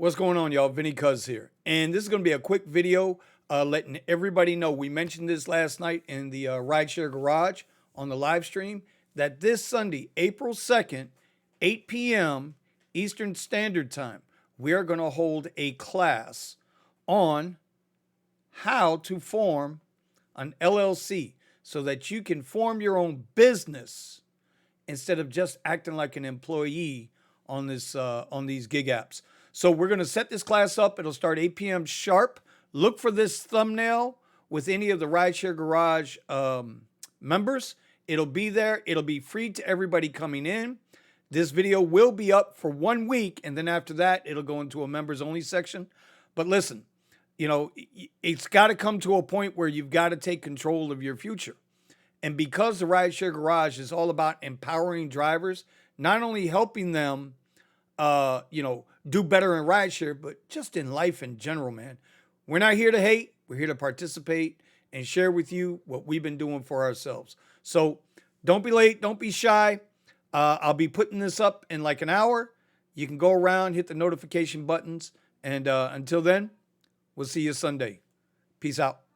What's going on, y'all? Vinny Cuz here. And this is going to be a quick video letting everybody know. We mentioned this last night in the RideShare Garage on the live stream that this Sunday, April 2nd, 8 p.m. Eastern Standard Time, we are going to hold a class on how to form an LLC so that you can form your own business instead of just acting like an employee on these gig apps. So we're going to set this class up. It'll start 8 p.m. sharp. Look for this thumbnail with any of the RideShare Garage members. It'll be there. It'll be free to everybody coming in. This video will be up for 1 week, and then after that, it'll go into a members only section. But listen, you know, it's got to come to a point where you've got to take control of your future. And because the RideShare Garage is all about empowering drivers, not only helping them, do better in rideshare, but just in life in general, man. We're not here to hate. We're here to participate and share with you what we've been doing for ourselves. So don't be late. Don't be shy. I'll be putting this up in like an hour. You can go around, hit the notification buttons. And until then, we'll see you Sunday. Peace out.